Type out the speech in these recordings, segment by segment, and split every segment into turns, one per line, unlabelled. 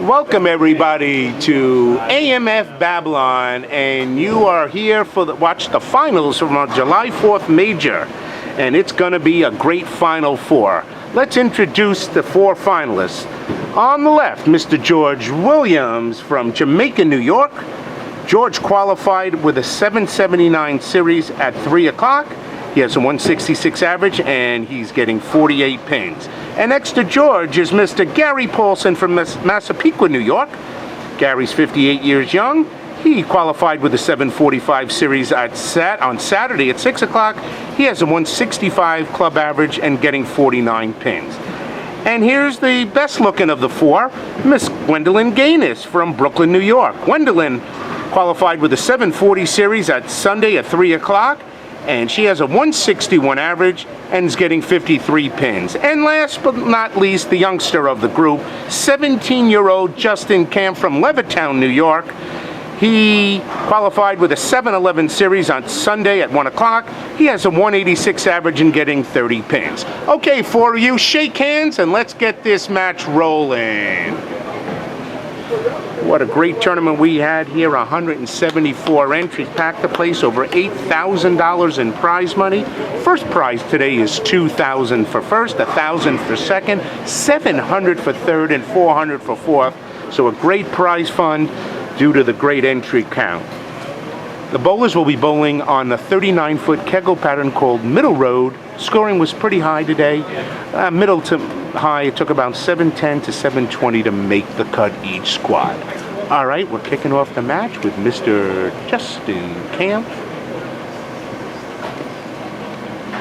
Welcome everybody to AMF Babylon, and you are here for watch the finals from our July 4th major, and it's going to be a great Final Four. Let's introduce the four finalists. On the left, Mr. George Williams from Jamaica, New York. George qualified with a 779 series at 3 o'clock. He has a 166 average, and he's getting 48 pins. And next to George is Mr. Gary Paulsen from Massapequa, New York. Gary's 58 years young. He qualified with a 745 series on Saturday at 6 o'clock. He has a 165 club average and getting 49 pins. And here's the best looking of the four, Miss Gwendolyn Ganus from Brooklyn, New York. Gwendolyn qualified with a 740 series at Sunday at 3 o'clock. And she has a 161 average and is getting 53 pins. And last but not least, the youngster of the group, 17-year-old Justin Kampf from Levittown, New York. He qualified with a 711 series on Sunday at 1 o'clock. He has a 186 average and getting 30 pins. Okay, four of you, shake hands and let's get this match rolling. What a great tournament we had here. 174 entries, packed the place, over $8,000 in prize money. First prize today is $2,000 for first, $1,000 for second, $700 for third, and $400 for fourth. So a great prize fund due to the great entry count. The bowlers will be bowling on the 39-foot kegel pattern called Middle Road. Scoring was pretty high today. Middle to high, it took about 710 to 720 to make the cut each squad. All right, we're kicking off the match with Mr. Justin Kampf.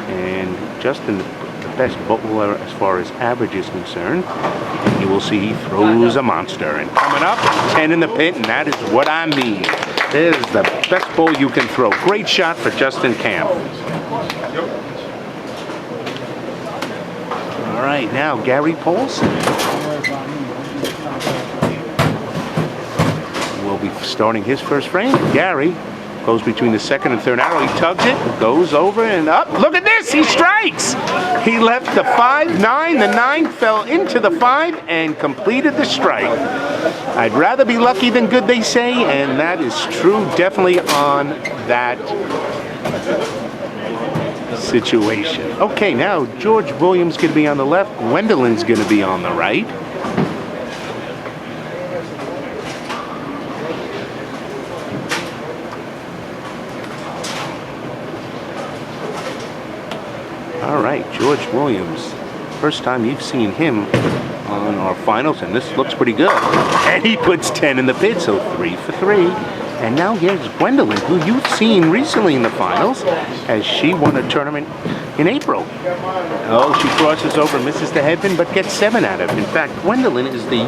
And Justin, the best bowler as far as average is concerned. And you will see he throws a monster. And coming up, 10 in the pit, and that is what I mean. There's the best bowl you can throw. Great shot for Justin Kampf. All right, now Gary Paulsen will be starting his first frame. Gary goes between the second and third arrow. He tugs it, goes over and up. Look at this, he strikes. He left the 5, 9, the 9 fell into the 5 and completed the strike. I'd rather be lucky than good, they say, and that is true definitely on that situation. Okay, now George Williams going to be on the left, Gwendolyn's going to be on the right. All right, George Williams, first time you've seen him on our finals, and this looks pretty good. And he puts 10 in the pit, so 3 for 3. And now here's Gwendolyn, who you've seen recently in the finals, as she won a tournament in April. Oh, she crosses over, misses the headpin, but gets 7 out of it. In fact, Gwendolyn is the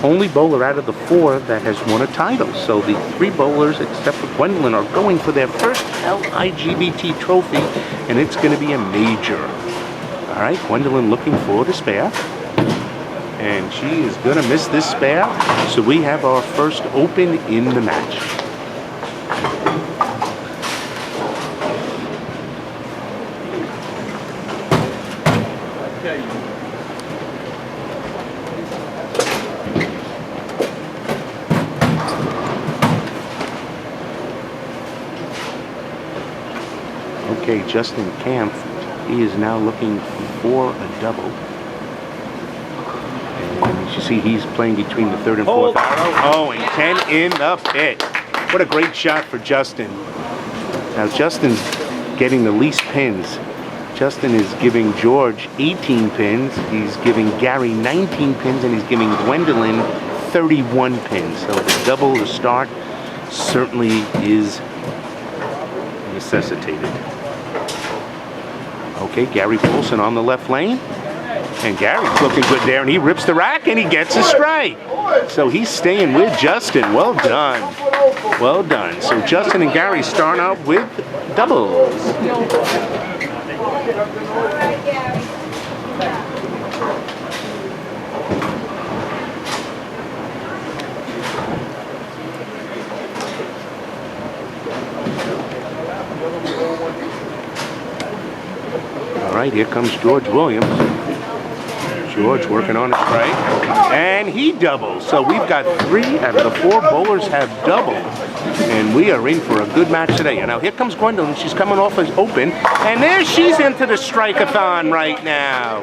only bowler out of the 4 that has won a title. So the 3 bowlers, except for Gwendolyn, are going for their first LIGBT trophy, and it's going to be a major. All right, Gwendolyn looking for the spare. And she is going to miss this spare. So we have our first open in the match. Okay, Justin Kampf, he is now looking for a double. And as you see, he's playing between the third and fourth arrow. Oh, and 10 in the pit. What a great shot for Justin. Now, Justin's getting the least pins. Justin is giving George 18 pins. He's giving Gary 19 pins, and he's giving Gwendolyn 31 pins. So the double to start certainly is necessitated. Okay, Gary Paulsen on the left lane. And Gary's looking good there, and he rips the rack, and he gets a strike. So he's staying with Justin. Well done. Well done. So Justin and Gary start out with doubles. All right, here comes George Williams. George working on a strike, and he doubles. So we've got 3 out of the 4 bowlers have doubled, and we are in for a good match today. And now here comes Gwendolyn. She's coming off as open, and there she's into the strike-a-thon right now.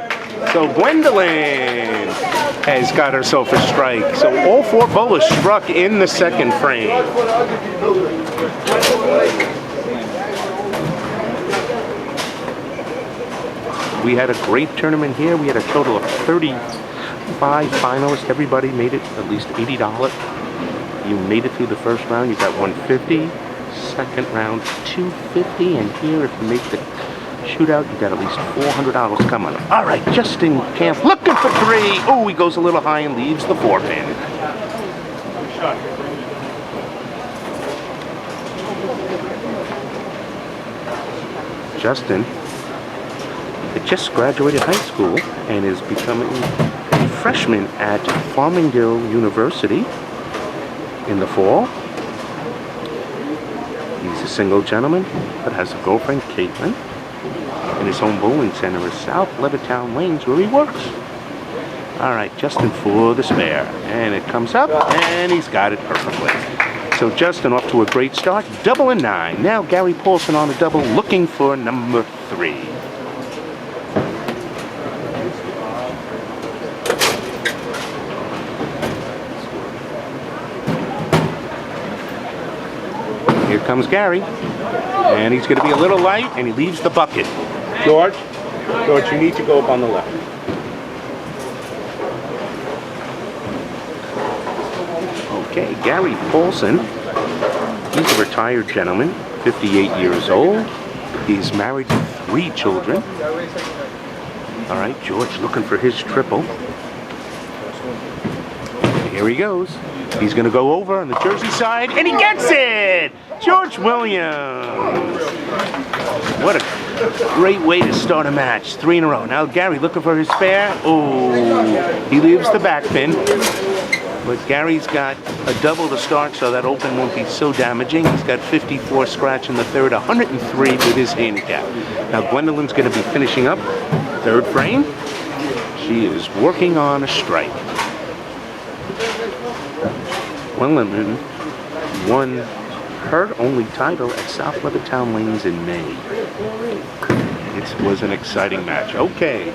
So Gwendolyn has got herself a strike. So all 4 bowlers struck in the second frame. We had a great tournament here. We had a total of 35 finalists. Everybody made it at least $80. You made it through the first round, you got $150. Second round, $250. And here, if you make the shootout, you got at least $400 coming. All right, Justin Kampf looking for 3. Oh, he goes a little high and leaves the 4-pin. Justin had just graduated high school and is becoming a freshman at Farmingdale University in the fall. He's a single gentleman but has a girlfriend, Caitlin, and his home bowling center is South Levittown Lanes, where he works. All right, Justin for the spare, and it comes up, and he's got it perfectly. So Justin off to a great start, double and 9. Now Gary Paulsen on a double, looking for number 3. Here comes Gary, and he's going to be a little light, and he leaves the bucket. George, you need to go up on the left. Okay, Gary Paulsen, he's a retired gentleman, 58 years old. He's married to 3 children. All right, George looking for his triple. Here he goes. He's going to go over on the Jersey side, and he gets it! George Williams. What a great way to start a match. 3 in a row. Now Gary looking for his spare. Oh, he leaves the back pin. But Gary's got a double to start, so that open won't be so damaging. He's got 54 scratch in the third, 103 with his handicap. Now Gwendolyn's going to be finishing up third frame. She is working on a strike. Gwendolyn won her only title at South Levittown Lanes in May. It was an exciting match. Okay,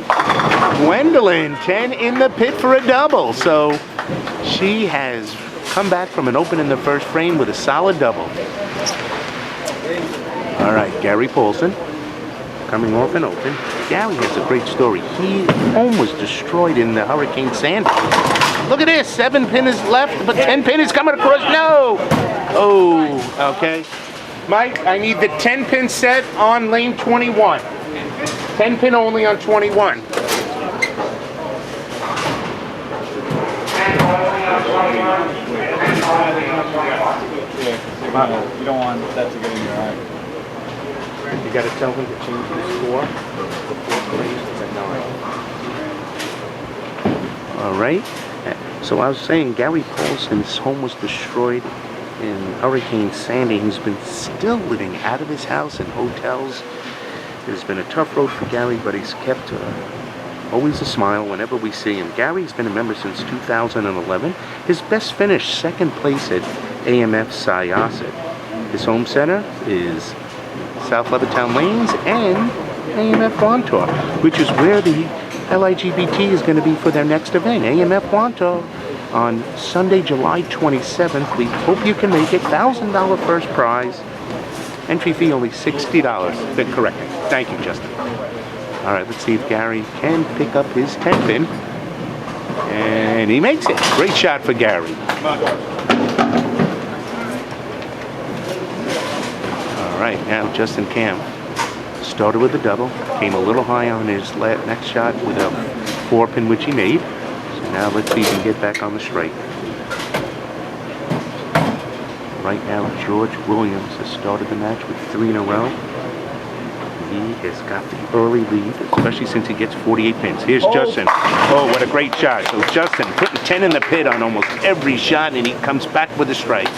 Gwendolyn 10 in the pit for a double. So she has come back from an open in the first frame with a solid double. All right, Gary Paulsen coming off an open. Gary has a great story. He home was destroyed in the Hurricane Sandy. Look at this, 7 pin is left, but 10 pin is coming across. No! Oh, okay. Mike, I need the 10 pin set on lane 21. 10 pin only on 21.
You don't want that to get in your eye.
You got to tell him to change the score before grade at 9. All right. So I was saying Gary Paulsen's home was destroyed in Hurricane Sandy. He's been still living out of his house in hotels. It's been a tough road for Gary, but he's kept always a smile whenever we see him. Gary's been a member since 2011. His best finish, 2nd place at AMF Syosset. His home center is South Levittown Lanes and AMF Wantor, which is where the LIGBT is going to be for their next event, AMF Wantor, on Sunday, July 27th. We hope you can make it. $1,000 first prize. Entry fee only $60. Been corrected. Thank you, Justin. All right, let's see if Gary can pick up his 10 pin. And he makes it. Great shot for Gary. All right, now Justin Kampf started with a double, came a little high on his next shot with a 4 pin, which he made. So now let's see if he can get back on the strike. Right now, George Williams has started the match with 3 in a row. He has got the early lead, especially since he gets 48 pins. Here's Justin. Oh, what a great shot. So Justin putting 10 in the pit on almost every shot, and he comes back with a strike.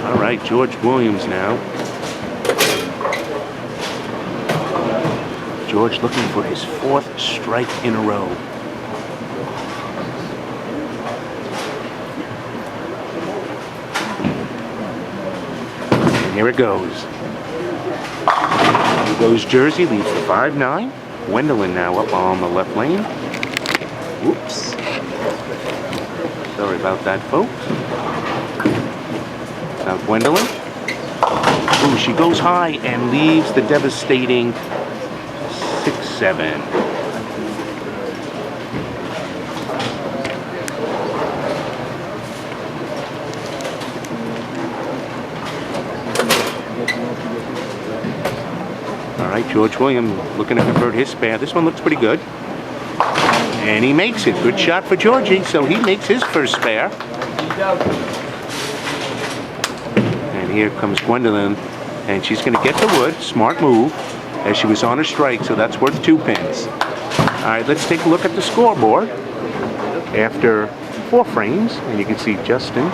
All right, George Williams now. George looking for his 4th strike in a row. And here it goes. Here goes Jersey, leads the 5-9. Gwendolyn now up on the left lane. Whoops. Sorry about that, folks. Now Gwendolyn. Ooh, she goes high and leaves the devastating 6-7. All right, George Williams looking to convert his spare. This one looks pretty good. And he makes it. Good shot for Georgie. So he makes his first spare. And here comes Gwendolyn. And she's going to get the wood. Smart move. As she was on a strike. So that's worth 2 pins. All right, let's take a look at the scoreboard. After 4 frames. And you can see Justin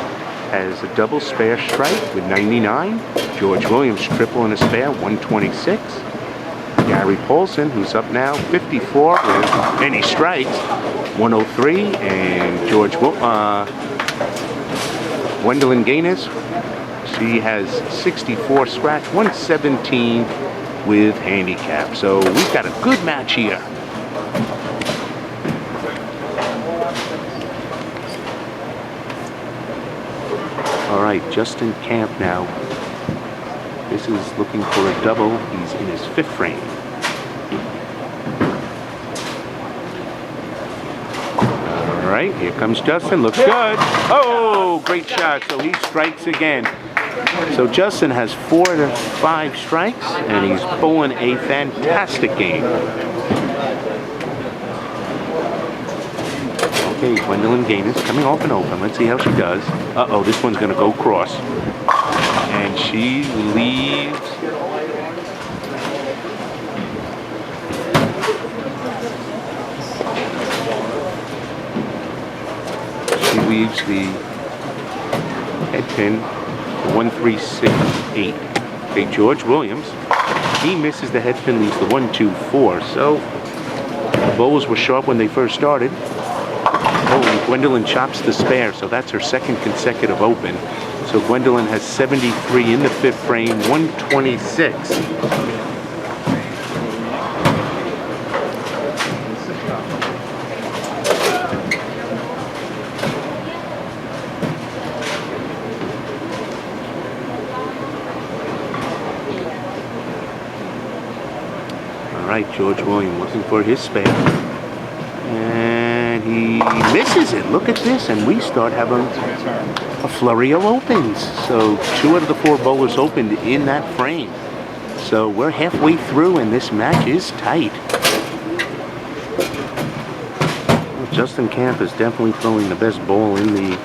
has a double spare strike with 99. George Williams triple and a spare, 126. Gary Paulsen, who's up now, 54 with many strikes, 103. And Gwendolyn Ganus, she has 64 scratch, 117 with handicap. So we've got a good match here. All right, Justin Kampf now. This is looking for a double. He's in his 5th frame. All right, here comes Justin. Looks good. Oh, great shot. So he strikes again. So Justin has 4 to 5 strikes, and he's pulling a fantastic game. Okay, Gwendolyn Ganus coming off and open. Let's see how she does. Uh-oh, this one's going to go cross. And she leaves. She leaves the head pin 1368. Okay, George Williams. He misses the head pin, leaves the 124. So the bowls were sharp when they first started. Oh, and Gwendolyn chops the spare, so that's her 2nd consecutive open. So Gwendolyn has 73 in the 5th frame, 126. All right, George Williams looking for his spare. And he misses it. Look at this, and we start having a flurry of opens. So 2 out of the 4 bowlers opened in that frame. So we're halfway through, and this match is tight. Well, Justin Kampf is definitely throwing the best bowl in the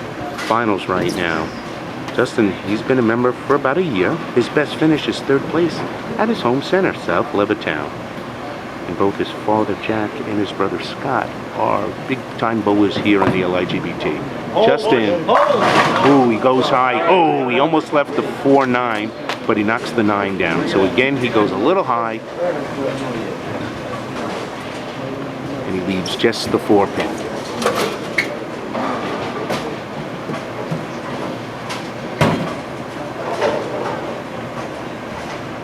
finals right now. Justin, he's been a member for about a year. His best finish is 3rd place at his home center, South Levittown. And both his father, Jack, and his brother, Scott, are big-time bowlers here in the LIGBT. Justin, ooh, he goes high. Oh, he almost left the 4-9, but he knocks the 9 down. So again, he goes a little high. And he leaves just the 4 pin.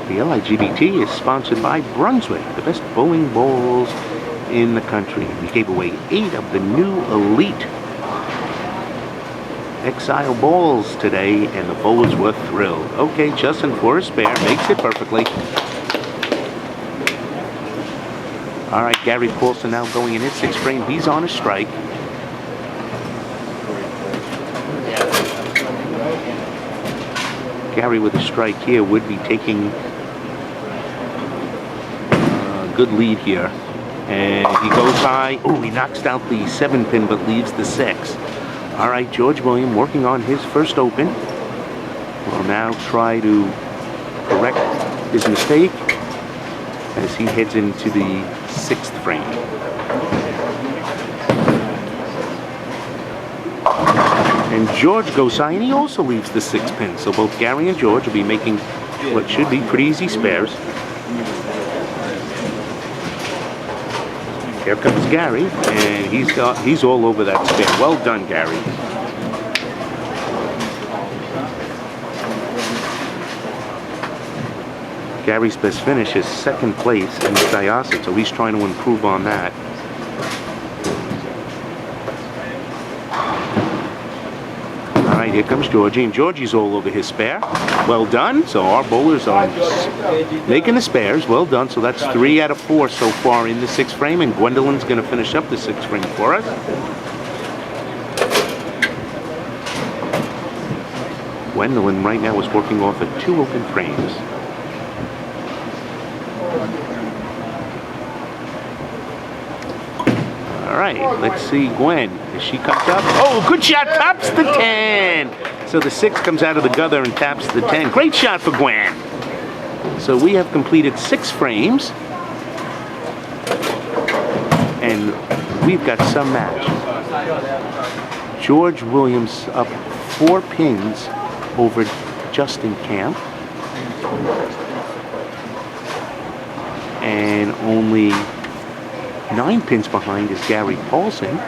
The LIGBT is sponsored by Brunswick, the best bowling balls in the country. We gave away 8 of the new Elite Exile balls today, and the bowlers were thrilled. Okay, Justin for a spare, makes it perfectly. All right, Gary Paulsen now going in his 6th frame. He's on a strike. Gary with a strike here would be taking good lead here, and he goes high. Oh, he knocks out the 7 pin but leaves the 6. All right, George Williams working on his first open. Will now try to correct his mistake as he heads into the 6th frame. And George goes high, and he also leaves the 6 pin. So both Gary and George will be making what should be pretty easy spares. Here comes Gary, and he's all over that spare. Well done, Gary. Gary's best finish is second place in the diocese, so he's trying to improve on that. All right, here comes Georgie, and Georgie's all over his spare. Well done. So our bowlers are making the spares. Well done. So that's 3 out of 4 so far in the 6th frame, and Gwendolyn's going to finish up the 6th frame for us. Gwendolyn right now is working off of 2 open frames. All right, let's see Gwen. As she comes up. Oh, good shot. Taps the 10. So the 6 comes out of the gutter and taps the 10. Great shot for Gwen. So we have completed 6 frames. And we've got some match. George Williams up 4 pins over Justin Kampf. And only 9 pins behind is Gary Paulsen,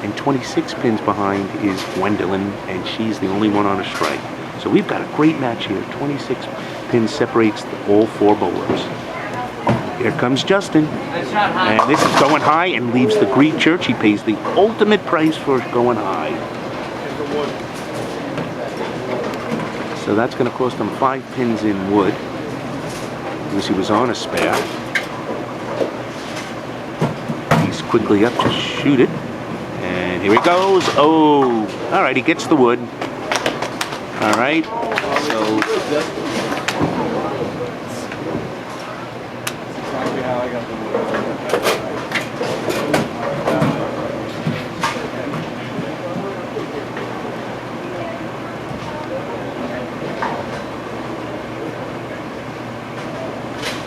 and 26 pins behind is Gwendolyn, and she's the only one on a strike. So we've got a great match here. 26 pins separates all 4 bowlers. Here comes Justin, and this is going high and leaves the Greek Church. He pays the ultimate price for going high. So that's going to cost him 5 pins in wood, because he was on a spare. Quickly up to shoot it, and here he goes. Oh, all right, he gets the wood. All right, so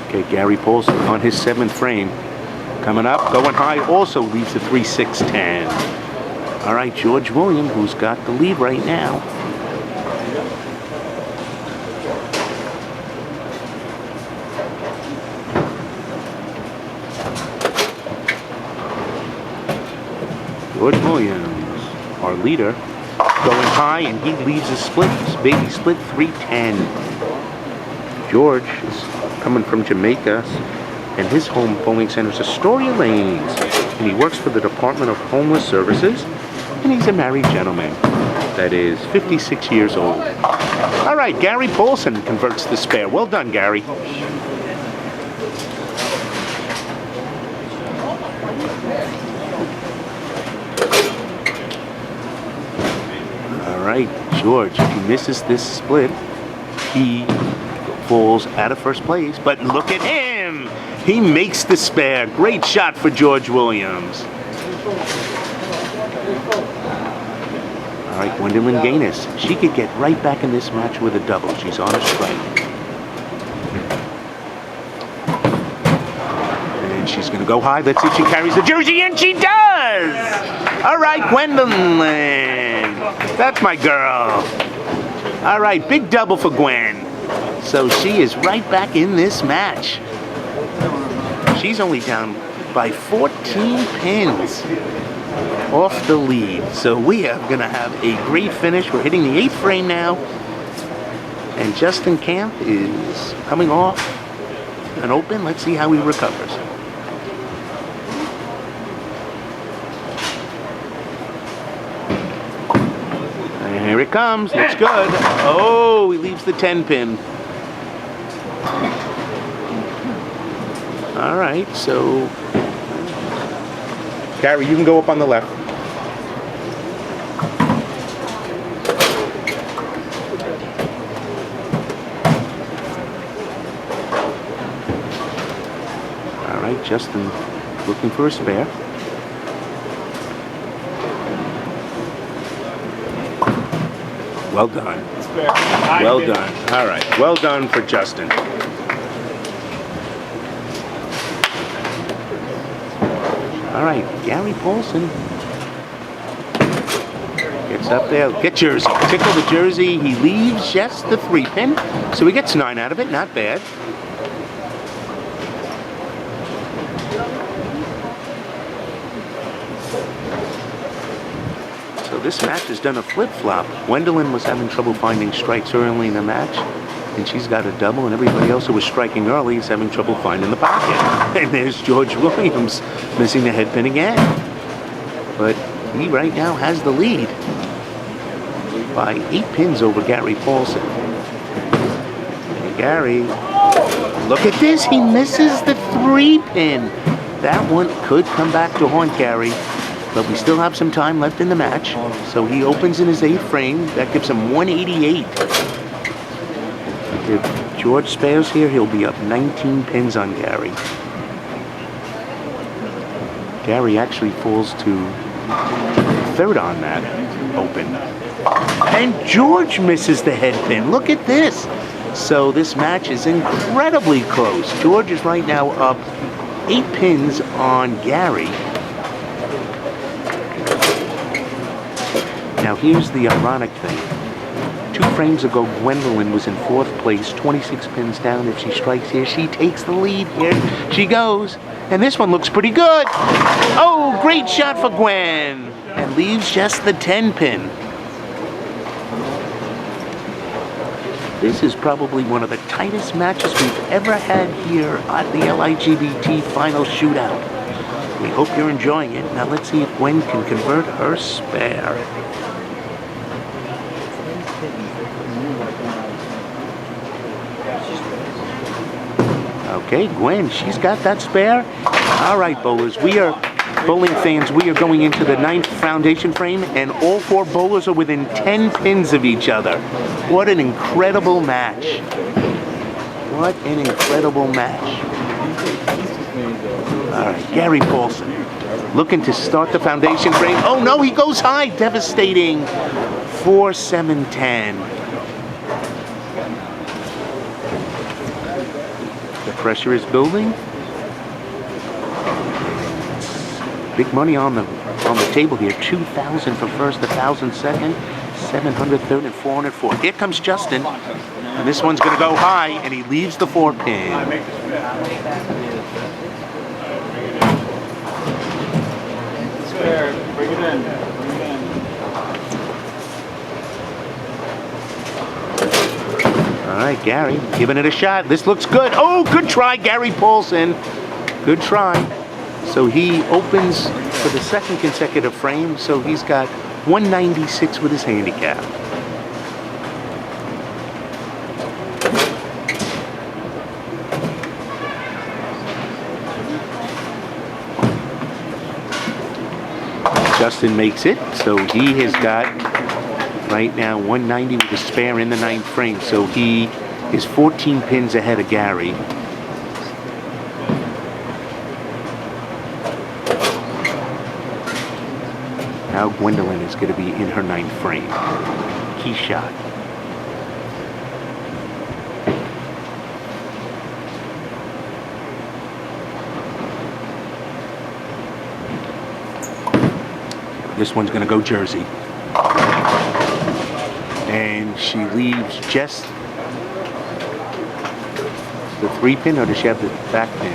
okay, Gary Paulsen on his 7th frame. Coming up, going high, also leaves the 3-6-10. All right, George William, who's got the lead right now. George Williams, our leader, going high, and he leaves a split, baby split 3-10. George is coming from Jamaica, and his home bowling center is Astoria Lanes, and he works for the Department of Homeless Services, and he's a married gentleman that is 56 years old. All right, Gary Paulsen converts the spare. Well done, Gary. All right, George, if he misses this split, he falls out of first place, but look at him. He makes the spare. Great shot for George Williams. All right, Gwendolyn Ganus. She could get right back in this match with a double. She's on a strike. And she's going to go high. Let's see if she carries the jersey, and she does! All right, Gwendolyn. That's my girl. All right, big double for Gwen. So she is right back in this match. She's only down by 14 pins off the lead. So we are going to have a great finish. We're hitting the 8th frame now. And Justin Kampf is coming off an open. Let's see how he recovers. And here it comes. Looks good. Oh, he leaves the 10 pin. All right, so Gary, you can go up on the left. All right, Justin looking for a spare. Well done. Well done. All right, well done for Justin. All right, Gary Paulsen gets up there. Get jersey. Tickle the jersey. He leaves just the 3 pin. So he gets 9 out of it. Not bad. So this match has done a flip-flop. Gwendolyn was having trouble finding strikes early in the match, and she's got a double, and everybody else who was striking early is having trouble finding the pocket. And there's George Williams missing the head pin again. But he right now has the lead by 8 pins over Gary Paulsen. And Gary, look at this, he misses the 3-pin. That one could come back to haunt Gary, but we still have some time left in the match. So he opens in his 8th frame. That gives him 188. If George spares here, he'll be up 19 pins on Gary. Gary actually falls to 3rd on that open. And George misses the head pin. Look at this. So this match is incredibly close. George is right now up 8 pins on Gary. Now here's the ironic thing. 2 frames ago, Gwendolyn was in 4th place, 26 pins down. If she strikes here, she takes the lead. Here she goes. And this one looks pretty good. Oh, great shot for Gwen. And leaves just the 10 pin. This is probably one of the tightest matches we've ever had here at the LIGBT Final Shootout. We hope you're enjoying it. Now let's see if Gwen can convert her spare. Okay, Gwen, she's got that spare. All right, bowlers, bowling fans, we are going into the 9th foundation frame, and all 4 bowlers are within 10 pins of each other. What an incredible match. What an incredible match. All right, Gary Paulsen looking to start the foundation frame. Oh no, he goes high, devastating. 4-7-10. The pressure is building. Big money on the table here. 2,000 for first, 1,000 second, 700 third, and 400 fourth. Here comes Justin, and this one's gonna go high, and he leaves the 4-pin.
Bring it in.
All right, Gary, giving it a shot. This looks good. Oh, good try, Gary Paulsen. Good try. So he opens for the 2nd consecutive frame, so he's got 196 with his handicap. Justin makes it, so he has got right now 190 with a spare in the 9th frame, so he is 14 pins ahead of Gary. Now Gwendolyn is going to be in her 9th frame. Key shot. This one's going to go Jersey. And she leaves just the 3-pin, or does she have the back pin?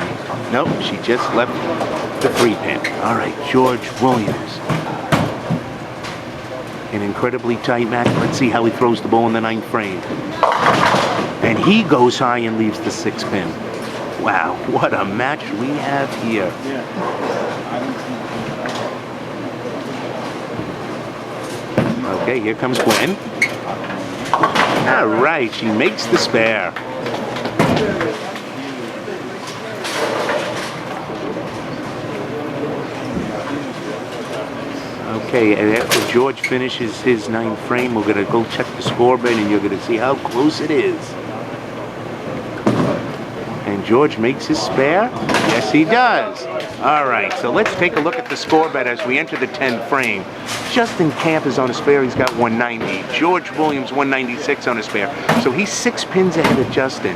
Nope, she just left the 3-pin. All right, George Williams. An incredibly tight match. Let's see how he throws the ball in the 9th frame. And he goes high and leaves the 6-pin. Wow, what a match we have here. Okay, here comes Gwen. All right, she makes the spare. Okay, and after George finishes his 9th frame, we're going to go check the scoreboard, and you're going to see how close it is. And George makes his spare. Yes, he does. All right, so let's take a look at the scoreboard as we enter the 10th frame. Justin Kampf is on a spare. He's got 190. George Williams, 196 on a spare. So he's 6 pins ahead of Justin.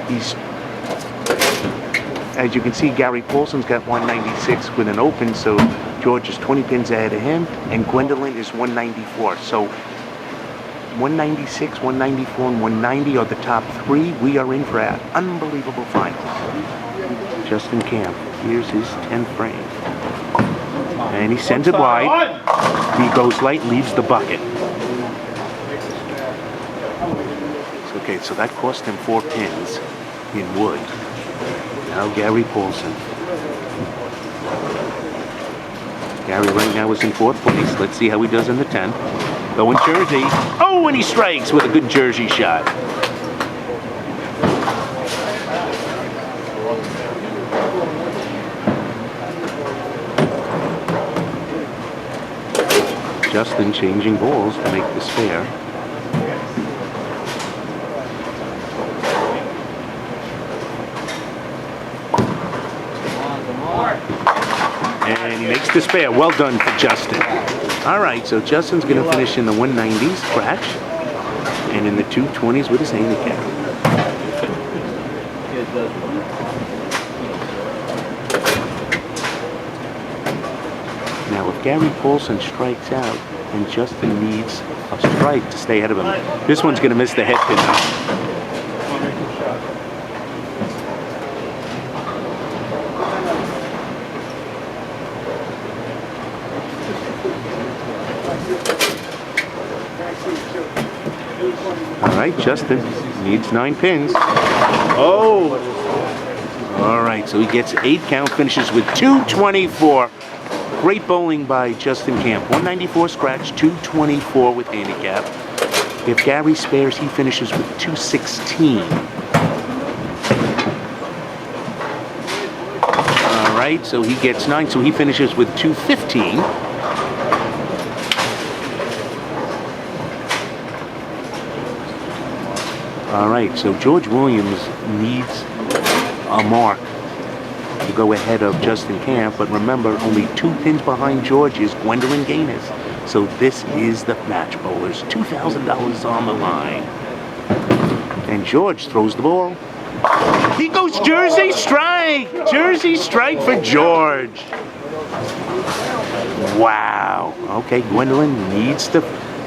He's, as you can see, Gary Paulsen's got 196 with an open, so George is 20 pins ahead of him, and Gwendolyn is 194. So 196, 194, and 190 are the top 3. We are in for an unbelievable final. Justin Kampf, here's his 10th frame. And he sends it wide. He goes light, leaves the bucket. Okay, so that cost him 4 pins in wood. Now Gary Paulsen. Gary right now is in 4th place. Let's see how he does in the 10th. Going Jersey. Oh, and he strikes with a good Jersey shot. Justin changing balls to make the spare. And he makes the spare. Well done for Justin. All right, so Justin's going to finish in the 190s scratch and in the 220s with his handicap. Now, if Gary Paulsen strikes out and Justin needs a strike to stay ahead of him, this one's going to miss the head pin now. All right, Justin needs 9 pins. Oh! All right, so he gets 8 count, finishes with 224. Great bowling by Justin Kampf. 194 scratch, 224 with handicap. If Gary spares, he finishes with 216. All right, so he gets 9, so he finishes with 215. All right, so George Williams needs a mark to go ahead of Justin Kampf, but remember, only 2 pins behind George is Gwendolyn Ganus. So this is the match, bowlers. $2,000 on the line. And George throws the ball. He goes Jersey strike! Jersey strike for George. Wow. Okay, Gwendolyn needs to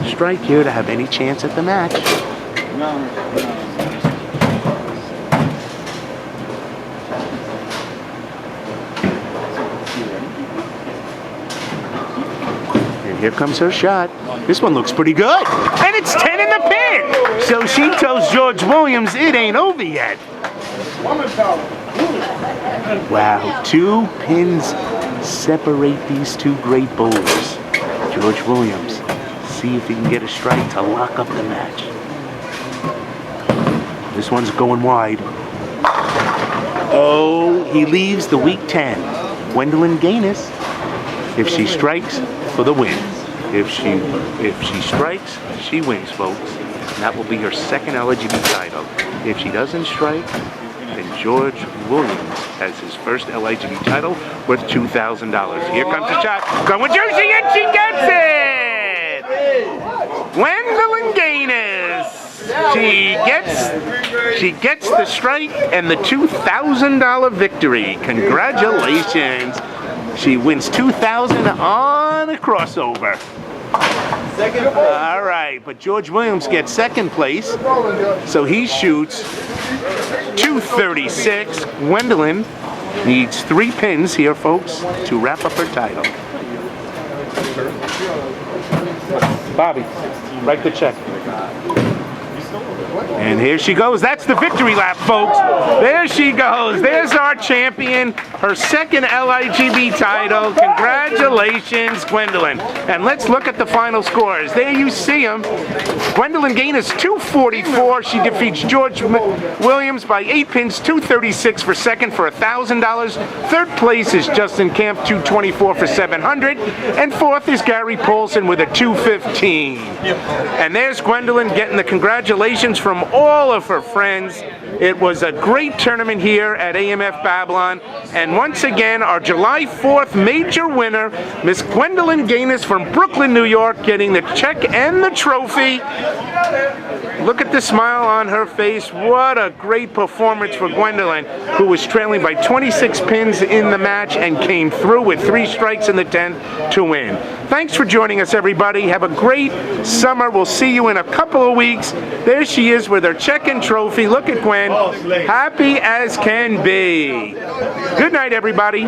strike here to have any chance at the match. And here comes her shot. This one looks pretty good. And it's 10 in the pin. So she tells George Williams it ain't over yet. Wow, 2 pins separate these 2 great bowlers. George Williams, see if he can get a strike to lock up the match. This one's going wide. Oh, he leaves the weak 10. Gwendolyn Ganus, if she strikes, for the win. If she strikes, she wins, folks. And that will be her 2nd LIGBT title. If she doesn't strike, then George Williams has his 1st LIGBT title worth $2,000. Here comes the shot. Going Jersey, and she gets it! Gwendolyn Ganus. She gets the strike and the $2,000 victory. Congratulations. She wins $2,000 on a crossover. All right, but George Williams gets 2nd place, so he shoots 236. Gwendolyn needs 3 pins here, folks, to wrap up her title. Bobby, write the check. And here she goes. That's the victory lap, folks. There she goes. There's our champion. Her 2nd LIGBT title. Congratulations, Gwendolyn. And let's look at the final scores. There you see them. Gwendolyn Ganus, 244. She defeats George Williams by 8 pins, 236 for 2nd for $1,000. 3rd place is Justin Kampf, 224 for $700. And 4th is Gary Paulsen with a 215. And there's Gwendolyn getting the congratulations from all of her friends. It was a great tournament here at AMF Babylon. And once again, our July 4th major winner, Miss Gwendolyn Ganus from Brooklyn, New York, getting the check and the trophy. Look at the smile on her face. What a great performance for Gwendolyn, who was trailing by 26 pins in the match and came through with 3 strikes in the 10th to win. Thanks for joining us, everybody. Have a great summer. We'll see you in a couple of weeks. There she is with her check and trophy. Look at Gwen. Happy as can be. Good night, everybody.